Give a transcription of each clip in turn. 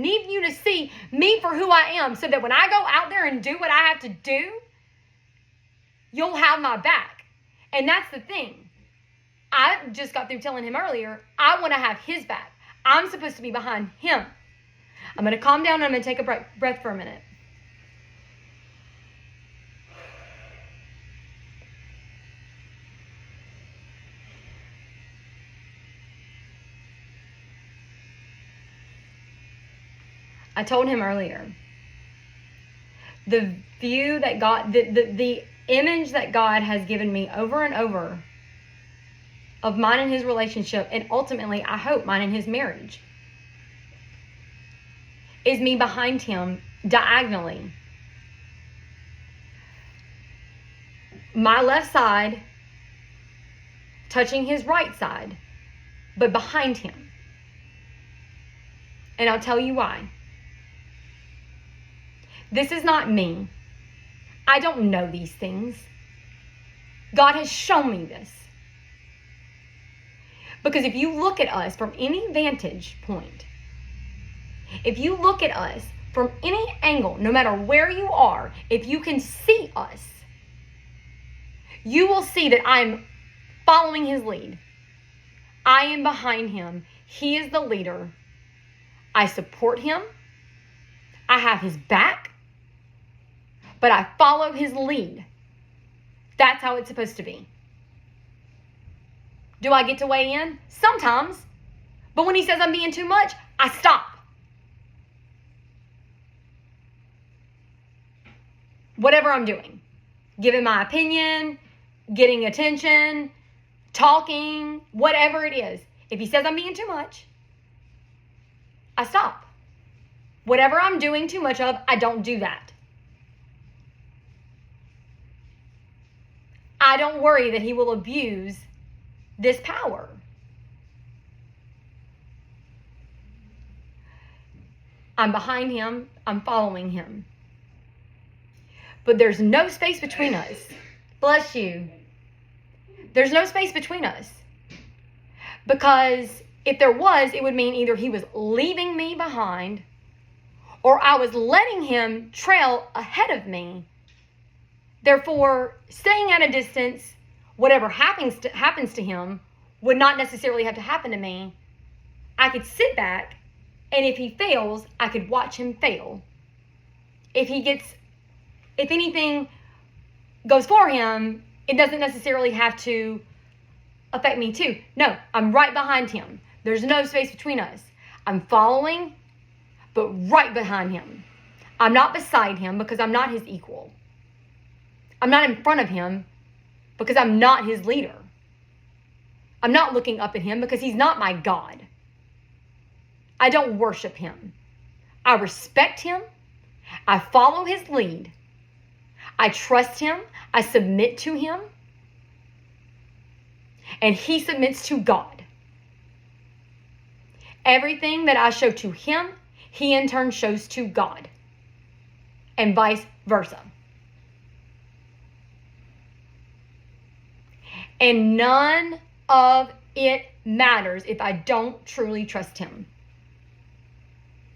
need you to see me for who I am so that when I go out there and do what I have to do, you'll have my back. And that's the thing. I just got through telling him earlier, I want to have his back. I'm supposed to be behind him. I'm going to calm down and I'm going to take a breath for a minute. I told him earlier, the view that God, the image that God has given me over and over of mine and his relationship, and ultimately, I hope, mine and his marriage, is me behind him diagonally. My left side touching his right side, but behind him. And I'll tell you why. This is not me. I don't know these things. God has shown me this. Because if you look at us from any vantage point, if you look at us from any angle, no matter where you are, if you can see us, you will see that I'm following his lead. I am behind him. He is the leader. I support him. I have his back. But I follow his lead. That's how it's supposed to be. Do I get to weigh in? Sometimes. But when he says I'm being too much, I stop. Whatever I'm doing. Giving my opinion, getting attention, talking, whatever it is. If he says I'm being too much, I stop. Whatever I'm doing too much of, I don't do that. I don't worry that he will abuse this power. I'm behind him. I'm following him. But there's no space between us. Bless you. There's no space between us. Because if there was, it would mean either he was leaving me behind or I was letting him trail ahead of me. Therefore, staying at a distance, whatever happens to him, would not necessarily have to happen to me. I could sit back, and if he fails, I could watch him fail. If anything goes for him, it doesn't necessarily have to affect me too. No, I'm right behind him. There's no space between us. I'm following, but right behind him. I'm not beside him because I'm not his equal. I'm not in front of him because I'm not his leader. I'm not looking up at him because he's not my God. I don't worship him. I respect him. I follow his lead. I trust him. I submit to him. And he submits to God. Everything that I show to him, he in turn shows to God. And vice versa. And none of it matters if I don't truly trust him.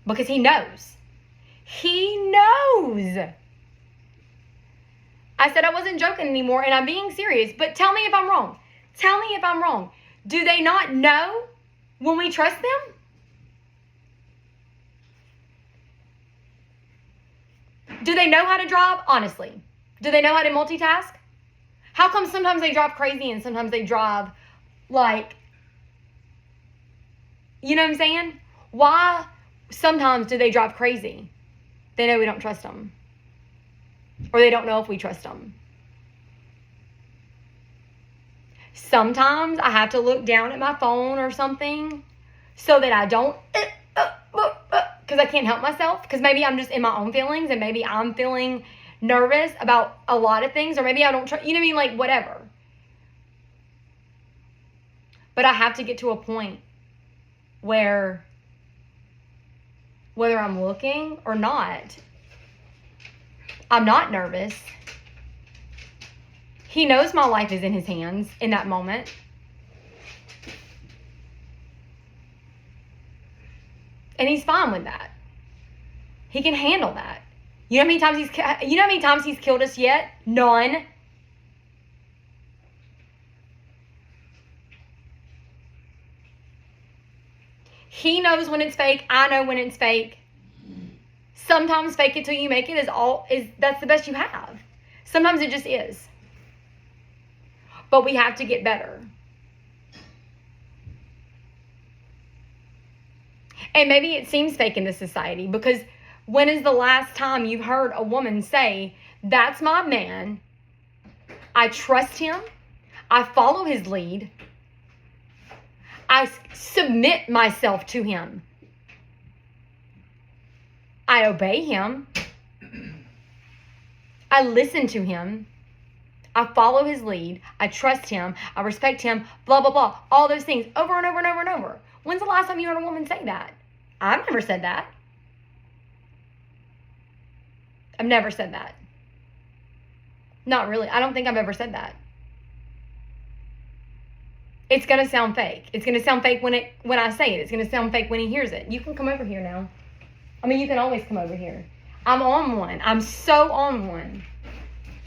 Because he knows. He knows. I said I wasn't joking anymore and I'm being serious. But tell me if I'm wrong. Tell me if I'm wrong. Do they not know when we trust them? Do they know how to drive? Honestly. Do they know how to multitask? How come sometimes they drive crazy and sometimes they drive like, you know what I'm saying? Why sometimes do they drive crazy? They know we don't trust them. Or they don't know if we trust them. Sometimes I have to look down at my phone or something so that I don't, because I can't help myself. Because maybe I'm just in my own feelings and maybe I'm feeling nervous about a lot of things, or maybe I don't trust, you know what I mean? Like, whatever. But I have to get to a point where, whether I'm looking or not, I'm not nervous. He knows my life is in his hands in that moment. And he's fine with that. He can handle that. You know how many times he's killed us yet? None. He knows when it's fake. I know when it's fake. Sometimes fake it till you make it that's the best you have. Sometimes it just is. But we have to get better. And maybe it seems fake in this society, because when is the last time you've heard a woman say, that's my man, I trust him, I follow his lead, I submit myself to him, I obey him, I listen to him, I follow his lead, I trust him, I respect him, blah, blah, blah. All those things over and over and over and over. When's the last time you heard a woman say that? I've never said that. I've never said that. Not really. I don't think I've ever said that. It's going to sound fake. It's going to sound fake when I say it. It's going to sound fake when he hears it. You can come over here now. I mean, you can always come over here. I'm on one. I'm so on one.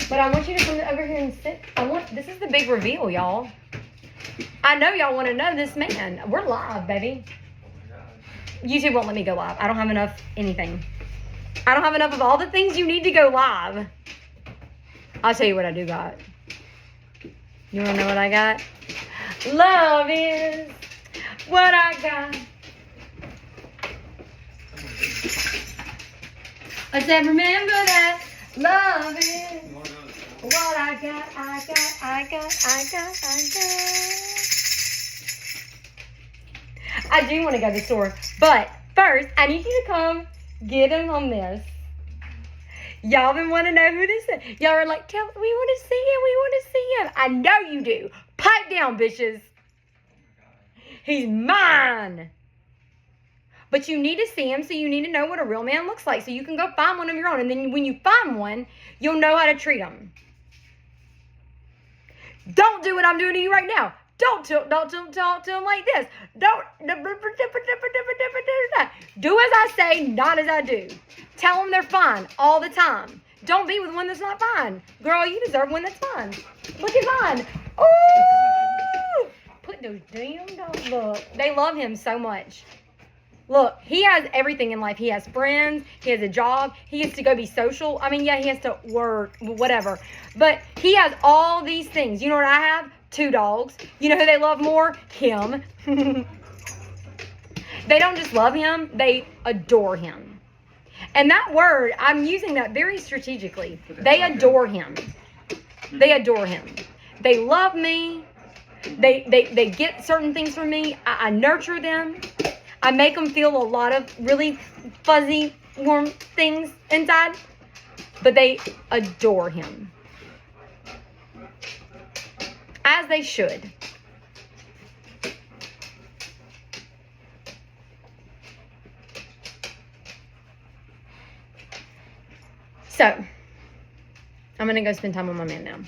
But I want you to come over here and sit. This is the big reveal, y'all. I know y'all want to know this man. We're live, baby. YouTube won't let me go live. I don't have enough anything. I don't have enough of all the things you need to go live. I'll tell you what I do got. You want to know what I got? Love is what I got. I said, remember that. Love is what I got. I do want to go to the store, but first, I need you to come get in on this. Y'all been wanting to know who this is. Y'all are like, we want to see him. I know you do. Pipe down, bitches. He's mine. But you need to see him, so you need to know what a real man looks like, so you can go find one of your own. And then when you find one, you'll know how to treat him. Don't do what I'm doing to you right now. Don't talk to him like this. Don't. Do as I say, not as I do. Tell them they're fine all the time. Don't be with one that's not fine. Girl, you deserve one that's fine. Look at mine. Ooh! Put those damn dogs. Look, they love him so much. Look, he has everything in life. He has friends. He has a job. He gets to go be social. I mean, yeah, he has to work, whatever. But he has all these things. You know what I have? 2 dogs. You know who they love more? Him. They don't just love him. They adore him. And that word, I'm using that very strategically. They adore him. They adore him. They love me. They get certain things from me. I nurture them. I make them feel a lot of really fuzzy, warm things inside. But they adore him. As they should. So, I'm going to go spend time with my man now.